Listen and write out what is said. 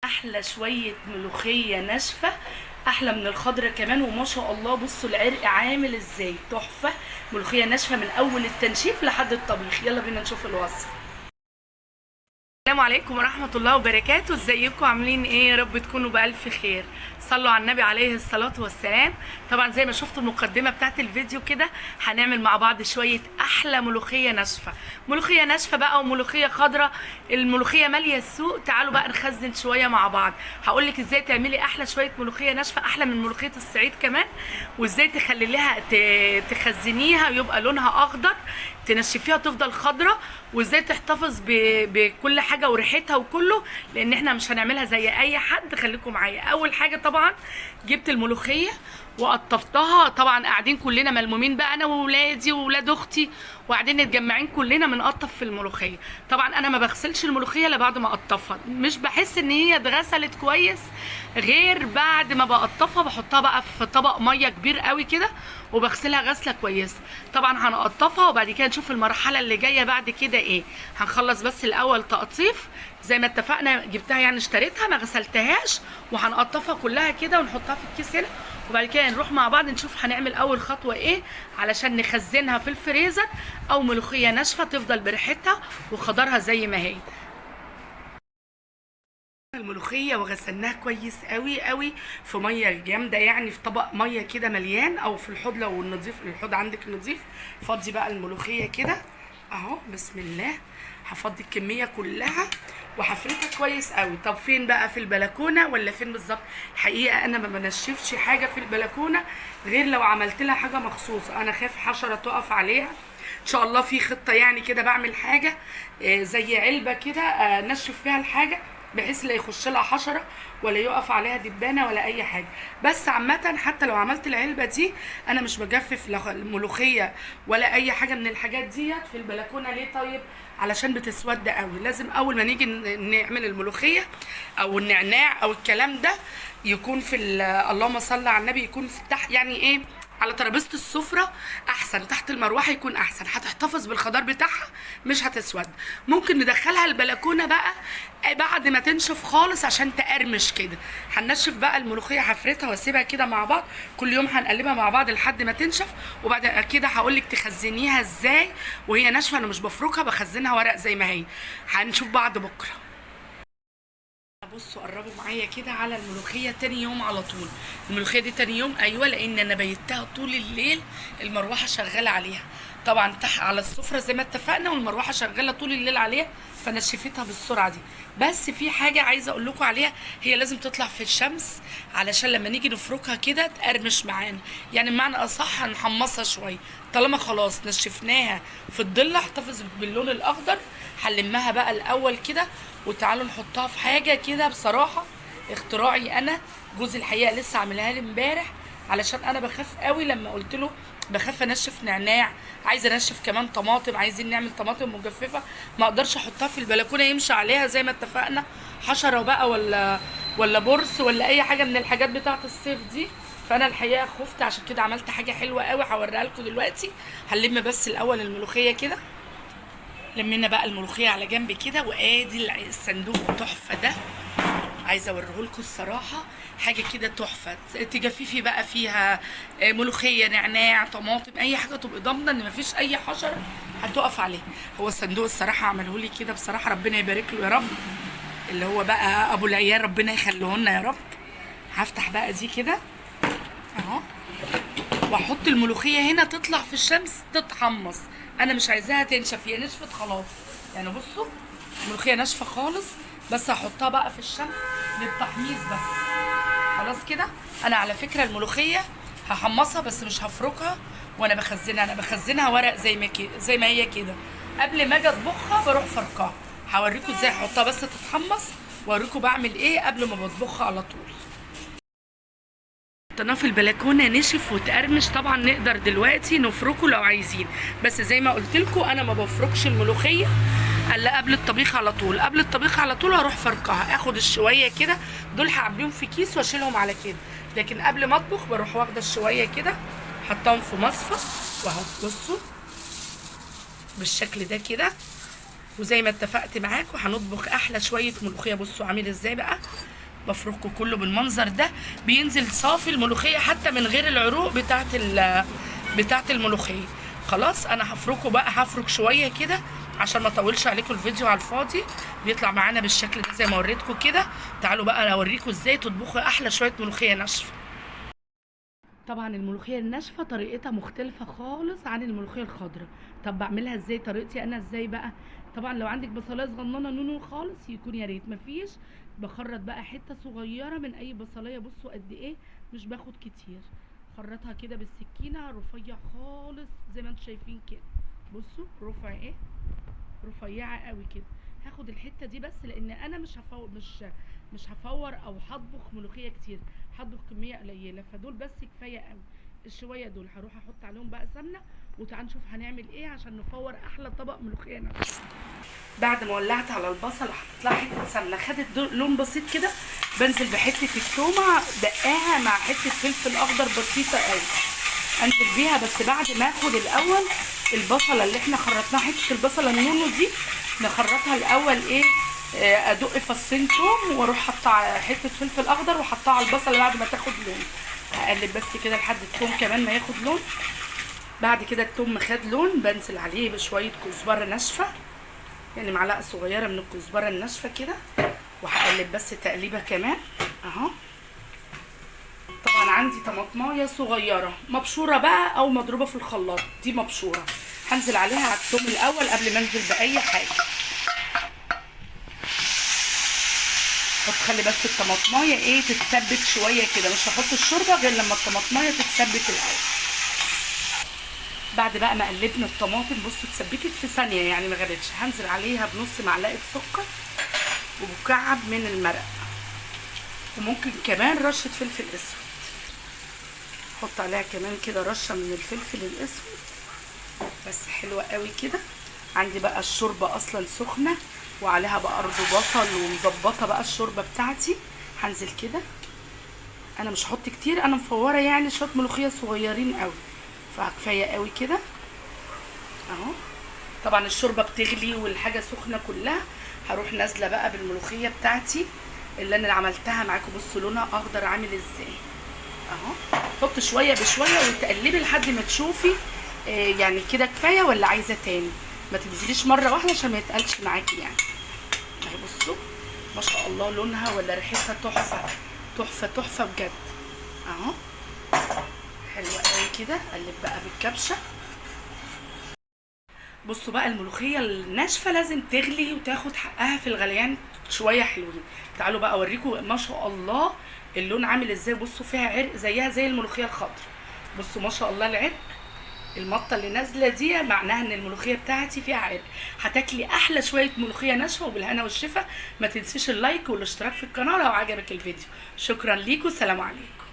احلى شويه ملوخيه ناشفه، احلى من الخضره كمان. وما شاء الله بصوا العرق عامل ازاي، تحفه. ملوخيه ناشفه من اول التنشيف لحد الطبيخ. يلا بينا نشوف الوصفه. السلام عليكم ورحمة الله وبركاته. ازيكم عاملين ايه؟ يا رب تكونوا بألف خير. صلوا على النبي عليه الصلاة والسلام. طبعا زي ما شفتوا المقدمة بتاعت الفيديو كده، هنعمل مع بعض شوية احلى ملوخية ناشفة. ملوخية ناشفة بقى وملوخية خضراء، الملوخية مالية السوق. تعالوا بقى نخزن شوية مع بعض. هقولك ازاي تعملي احلى شوية ملوخية ناشفة، احلى من ملوخية الصعيد كمان. وازاي تخليها تخزنيها ويبقى لونها اخضر، تنشفيها تفضل خضراء. وازاي تحتفظ بكل حاجه وريحتها وكله، لان احنا مش هنعملها زي اي حد. خليكم معايا. اول حاجه طبعا جبت الملوخيه وقطفتها. طبعا قاعدين كلنا ملمومين بقى، انا وولادي وولاد اختي، وقاعدين متجمعين كلنا بنقطف في الملوخيه. طبعا انا ما بغسلش الملوخيه الا بعد ما اقطفها، مش بحس ان هي اتغسلت كويس غير بعد ما بقطفها. بحطها بقى في طبق ميه كبير قوي كده وبغسلها غسله كويسه. طبعا هنقطفها وبعد كده نشوف المرحله اللي جايه بعد كده ايه. هنخلص بس الاول تقطيف زي ما اتفقنا. جبتها يعني اشتريتها ما غسلتهاش، وهنقطفها كلها كده ونحطها في الكيس هنا. وبعد كده نروح مع بعض نشوف هنعمل اول خطوه ايه علشان نخزنها في الفريزر، او ملوخيه ناشفه تفضل بريحتها وخضرها زي ما هي. الملوخيه وغسلناها كويس قوي قوي في ميه جامده، يعني في طبق ميه كده مليان، او في الحوض لو النظيف، الحوض عندك نظيف. فضي بقى الملوخيه كده اهو، بسم الله. هفضي الكميه كلها وهفركها كويس قوي. طب فين بقى؟ في البلكونه ولا فين بالظبط؟ الحقيقه انا ما بنشفش حاجه في البلكونه غير لو عملت لها حاجه مخصوصه. انا خايف حشره تقف عليها. ان شاء الله في خطه يعني كده، بعمل حاجه زي علبه كده نشف فيها الحاجه، بحيث لا يخش لها حشره ولا يقف عليها دبانه ولا اي حاجه. بس عامه حتى لو عملت العلبه دي، انا مش بجفف الملوخيه ولا اي حاجه من الحاجات ديت في البلكونه. ليه؟ طيب علشان بتسود قوي. لازم اول ما نيجي نعمل الملوخيه او النعناع او الكلام ده يكون في اللهم صل على النبي، يكون في تحت يعني ايه، على ترابيزه السفره احسن، تحت المروحه يكون احسن. هتحتفظ بالخضار بتاعها مش هتسود. ممكن ندخلها البلكونه بقى بعد ما تنشف خالص عشان تقرمش كده. هنشف بقى الملوخيه، هفرتها واسيبها كده مع بعض. كل يوم هنقلبها مع بعض لحد ما تنشف. وبعد كده هقول لك تخزنيها ازاي وهي ناشفه. انا مش بفركها، بخزنها ورق زي ما هي. هنشوف بعض بكره. بصوا قربوا معايا كده على الملوخيه تاني يوم على طول. الملوخيه دي تاني يوم، ايوه، لان انا بيتها طول الليل المروحه شغاله عليها. طبعا تحت على السفره زي ما اتفقنا، والمروحه شغاله طول الليل عليها، فنشفتها بالسرعه دي. بس في حاجه عايزه اقول لكم عليها، هي لازم تطلع في الشمس علشان لما نيجي نفركها كده تقرمش معانا. يعني بمعنى اصح هنحمصها شويه. طالما خلاص نشفناها في الظل احتفظ باللون الاخضر. هنلمها بقى الاول كده وتعالوا نحطها في حاجه كده. بصراحه اختراعي انا، جوزي الحقيقه لسه عاملها لي امبارح، علشان انا بخاف قوي لما قلت له بخاف انشف نعناع، عايزه انشف كمان طماطم، عايزين نعمل طماطم مجففه. ما اقدرش احطها في البلكونه يمشي عليها زي ما اتفقنا حشره بقى ولا برص ولا اي حاجه من الحاجات بتاعه الصيف دي. فانا الحقيقه خفت، عشان كده عملت حاجه حلوه قوي هوريها لكم دلوقتي. هنلم بس الاول الملوخيه كده. لمينا بقى الملوخيه على جنب كده، وادي الصندوق التحفه ده. عايزه اوريه لكم الصراحه، حاجه كده تحفه. تجففي بقى فيها ملوخيه، نعناع، طماطم، اي حاجه تبقي ضامنه ان مفيش اي حشره هتقف عليه. هو الصندوق الصراحه عمله لي كده بصراحه، ربنا يبارك له يا رب، اللي هو بقى ابو العيال، ربنا يخليه لنا يا رب. هفتح بقى دي كده اهو، واحط الملوخيه هنا تطلع في الشمس تتحمص. انا مش عايزاها تنشف، هي نشفت خلاص. يعني بصوا الملوخيه ناشفه خالص، بس هحطها بقى في الشمس للتحميص بس. خلاص كده. انا على فكره الملوخيه هحمصها بس مش هفركها وانا بخزنها. انا بخزنها ورق زي ما هي كده. قبل ما اجي اطبخها بروح فركها. هوريكم ازاي احطها بس تتحمص، واوريكم بعمل ايه قبل ما بطبخها على طول. حطيناه في البلكونه نشف وتقرمش. طبعا نقدر دلوقتي نفركه لو عايزين، بس زي ما قلت لكم انا ما بفركش الملوخيه الا قبل الطبيخ على طول. قبل الطبيخ على طول هروح فركها، اخد الشويه كده دول هعبيهم في كيس واشيلهم على كده. لكن قبل ما اطبخ بروح واخده الشويه كده حطاهم في مصفى، واهو بصوا بالشكل ده كده. وزي ما اتفقت معاكم هنطبخ احلى شويه ملوخيه. بصوا عامل ازاي بقى، بفركه كله بالمنظر ده، بينزل صافي الملوخيه حتى من غير العروق بتاعه الملوخيه. خلاص انا هفركه بقى، هفرك شويه كده عشان ما اطولش عليكم الفيديو على الفاضي. بيطلع معانا بالشكل ده زي ما وريتكم كده. تعالوا بقى اوريكم ازاي تطبخوا احلى شويه ملوخيه ناشفه. طبعا الملوخيه الناشفه طريقتها مختلفه خالص عن الملوخيه الخضراء. طب بعملها ازاي؟ طريقتي انا ازاي بقى؟ طبعا لو عندك بصلايه صغننه نونو خالص يكون يا ريت، مفيش بخرط بقى حته صغيره من اي بصلايه. بصوا قد ايه، مش باخد كتير. خرطها كده بالسكينه رفيع خالص زي ما انتم شايفين كده. بصوا رفع ايه، رفيعه قوي كده. هاخد الحته دي بس لان انا مش هفور او هطبخ ملوخيه كتير، هطبخ كميه قليله، فدول بس كفايه قوي. الشويه دول هروح احط عليهم بقى سمنه، وتعالوا نشوف هنعمل ايه عشان نفور احلى طبق ملوخيه ناشفه. بعد ما ولعت على البصل حطيت لها حته سمنه، خدت لون بسيط كده، بنزل بحته التومه دقاها مع حته فلفل اخضر بسيطه قوي، انزل بيها. بس بعد ما اخد الاول البصله اللي احنا خرطناها، حته البصله النونو دي نخرطها الاول ايه، ادق فصين توم واروح حاطه حته فلفل اخضر واحطها على البصله بعد ما تاخد لون. هقلب بس كده لحد التوم كمان ما ياخد لون. بعد كده التوم خد لون، بنزل عليه بشويه كزبره ناشفه، يعني معلقه صغيره من الكزبره الناشفه كده، وهقلب بس تقليبه كمان اهو. طبعا عندي طماطمايه صغيره مبشوره بقى او مضروبه في الخلاط، دي مبشوره، هنزل عليها على الثوم الاول قبل ما انزل باي حاجه. خلي بس الطماطمايه ايه تتسبك شويه كده، مش هحط الشوربه غير لما الطماطمايه تتسبك الاول. بعد بقى ما قلبنا الطماطم بصوا اتسبكت في ثانيه يعني ما غابتش، هنزل عليها بنص معلقه سكر ومكعب من المرق، وممكن كمان رشه فلفل اسود، احط عليها كمان كده رشه من الفلفل الاسود بس حلوه قوي كده. عندي بقى الشوربه اصلا سخنه وعليها بقى برضه بصل ومظبطه بقى الشوربه بتاعتي، هنزل كده. انا مش هحط كتير، انا مفوره يعني شويه ملوخيه صغيرين قوي، فكفايه قوي كده اهو. طبعا الشوربه بتغلي والحاجه سخنه كلها، هروح نازله بقى بالملوخيه بتاعتي اللي انا عملتها معاكم. بصوا لونها اخضر عامل ازاي اهو. حط شويه بشويه وتقلبي لحد ما تشوفي يعني كده كفايه ولا عايزه تاني، ما تنزليش مره واحده عشان ما يتقلش معاكي يعني. اهي بصوا ما شاء الله لونها ولا ريحتها تحفه تحفه تحفه بجد اهو، حلوه قوي كده. اقلب بقى بالكبشه. بصوا بقى الملوخيه الناشفه لازم تغلي وتاخد حقها في الغليان شويه حلوين. تعالوا بقى اوريكم ما شاء الله اللون عامل ازاي. بصوا فيها عرق زيها زي الملوخيه الخضراء. بصوا ما شاء الله العرق، المطه اللي نازله دي معناها ان الملوخيه بتاعتي فيها عرق. هتاكلي احلى شويه ملوخيه ناشفه وبالهنا والشفا. ما تنسيش اللايك والاشتراك في القناه لو عجبك الفيديو. شكرا ليكم، سلام عليكم.